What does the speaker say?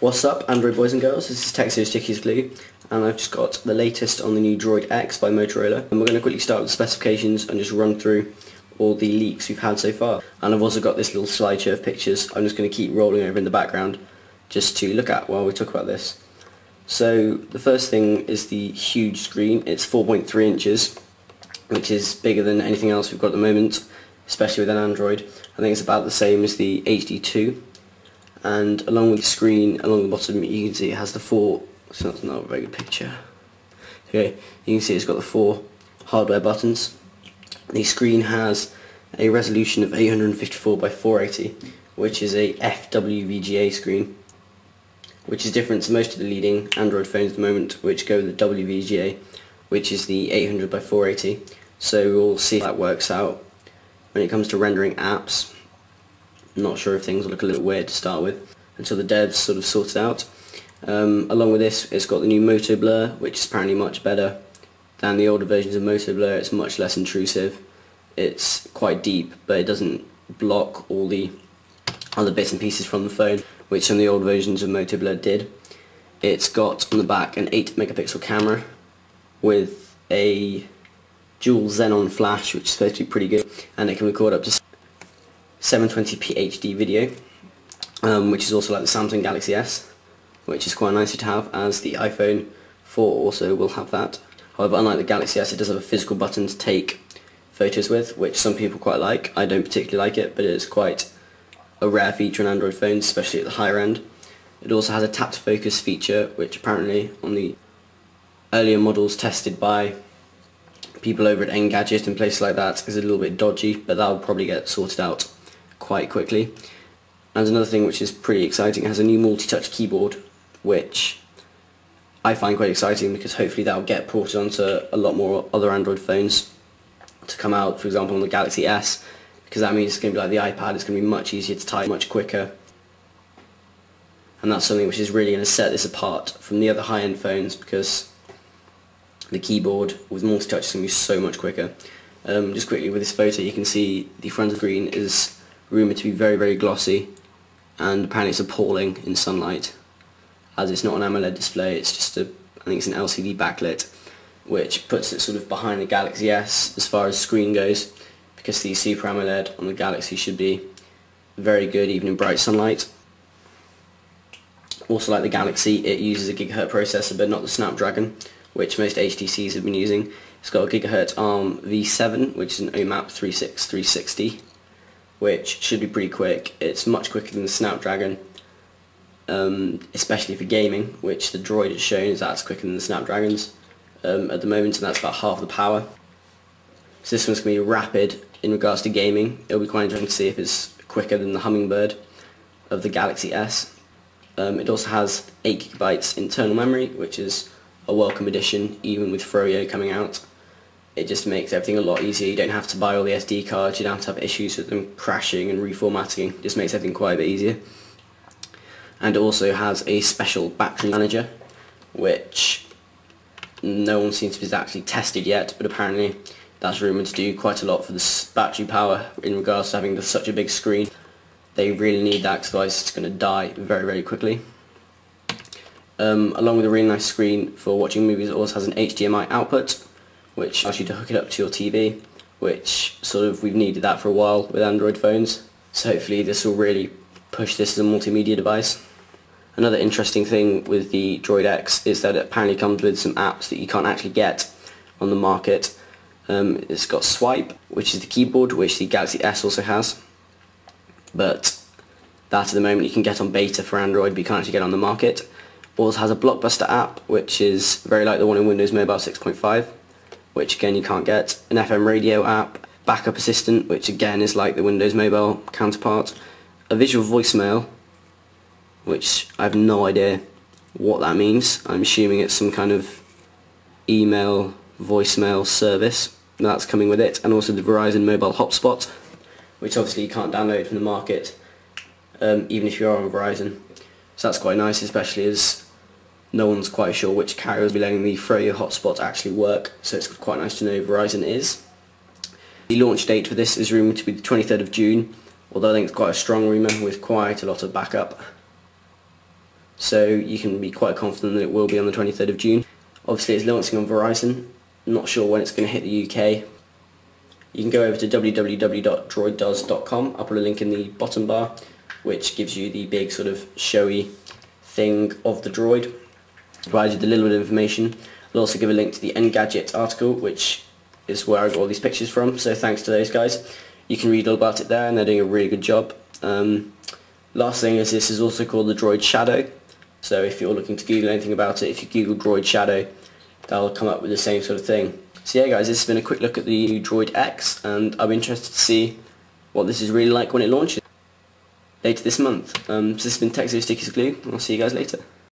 What's up, Android boys and girls? This is Texas Sticky's Glue, and I've just got the latest on the new Droid X by Motorola. And we're going to quickly start with the specifications and just run through all the leaks we've had so far. And I've also got this little slideshow of pictures I'm just going to keep rolling over in the background just to look at while we talk about this. So the first thing is the huge screen. It's 4.3 inches, which is bigger than anything else we've got at the moment, especially with an Android. I think it's about the same as the HD2. And along with the screen, along the bottom, you can see it has the four, so that's not a very good picture. Okay, you can see it's got the four hardware buttons. The screen has a resolution of 854 by 480, which is a FWVGA screen, which is different to most of the leading Android phones at the moment, which go with the WVGA, which is the 800 by 480. So we'll see how that works out when it comes to rendering apps. I'm not sure if things will look a little weird to start with until the devs sort of sort it out. Along with this, it's got the new Moto Blur, which is apparently much better than the older versions of Moto Blur. It's much less intrusive. It's quite deep, but it doesn't block all the other bits and pieces from the phone, which some of the old versions of Moto Blur did. It's got on the back an 8 megapixel camera with a dual xenon flash, which is supposed to be pretty good, and it can record up to 720p HD video, which is also like the Samsung Galaxy S, which is quite nice to have, as the iPhone 4 also will have that. However, unlike the Galaxy S, it does have a physical button to take photos with, which some people quite like. I don't particularly like it, but it is quite a rare feature on Android phones, especially at the higher end. It also has a tap to focus feature, which apparently on the earlier models tested by people over at Engadget and places like that is a little bit dodgy, but that will probably get sorted out quite quickly. And another thing which is pretty exciting, it has a new Multitouch Keyboard, which I find quite exciting because hopefully that will get ported onto a lot more other Android phones to come out, for example on the Galaxy S, because that means it's going to be like the iPad. It's going to be much easier to type, much quicker, and that's something which is really going to set this apart from the other high-end phones, because the keyboard with multi-touch is going to be so much quicker. Just quickly with this photo, you can see the front of the screen is rumoured to be very, very glossy, and apparently it's appalling in sunlight, as it's not an AMOLED display. It's just I think it's an LCD backlit, which puts it sort of behind the Galaxy S as far as screen goes, because the Super AMOLED on the Galaxy should be very good even in bright sunlight. Also, like the Galaxy, it uses a GHz processor but not the Snapdragon, which most HTCs have been using. It's got a GHz ARM V7, which is an OMAP 360, which should be pretty quick. It's much quicker than the Snapdragon, especially for gaming, which the Droid has shown is that's quicker than the Snapdragons at the moment, and that's about half the power. So this one's going to be rapid in regards to gaming. It'll be quite interesting to see if it's quicker than the Hummingbird of the Galaxy S. It also has 8GB internal memory, which is a welcome addition, even with Froyo coming out. It just makes everything a lot easier. You don't have to buy all the SD cards, you don't have to have issues with them crashing and reformatting. It just makes everything quite a bit easier. And it also has a special battery manager, which no one seems to be actually tested yet, but apparently that's rumoured to do quite a lot for the battery power in regards to having such a big screen. They really need that, because otherwise it's going to die very, very quickly. Along with a really nice screen for watching movies, it also has an HDMI output, which allows you to hook it up to your TV, which sort of we've needed that for a while with Android phones. So hopefully this will really push this as a multimedia device. Another interesting thing with the Droid X is that it apparently comes with some apps that you can't actually get on the market. It's got Swipe, which is the keyboard, which the Galaxy S also has, but that at the moment you can get on beta for Android, but you can't actually get on the market. Also has a Blockbuster app, which is very like the one in Windows Mobile 6.5, which again you can't get. An FM radio app, Backup Assistant, which again is like the Windows Mobile counterpart. A visual voicemail, which I have no idea what that means. I'm assuming it's some kind of email voicemail service that's coming with it. And also the Verizon Mobile Hotspot, which obviously you can't download from the market, even if you are on Verizon. So that's quite nice, especially as no one's quite sure which carrier will be letting the Froyo hotspot actually work, so it's quite nice to know Verizon is. The launch date for this is rumoured to be the 23rd of June, although I think it's quite a strong rumour with quite a lot of backup. so you can be quite confident that it will be on the 23rd of June. Obviously it's launching on Verizon, not sure when it's going to hit the UK. You can go over to www.droiddoes.com, I'll put a link in the bottom bar, which gives you the big sort of showy thing of the Droid. Provides you with a little bit of information. I'll also give a link to the Engadget article, which is where I got all these pictures from, so thanks to those guys. You can read all about it there, and they're doing a really good job. Last thing is, this is also called the Droid Shadow, so if you're looking to Google anything about it, if you Google Droid Shadow, that'll come up with the same sort of thing. So yeah guys, this has been a quick look at the new Droid X, and I'm interested to see what this is really like when it launches later this month. So this has been Texas Sticky's Glue, and I'll see you guys later.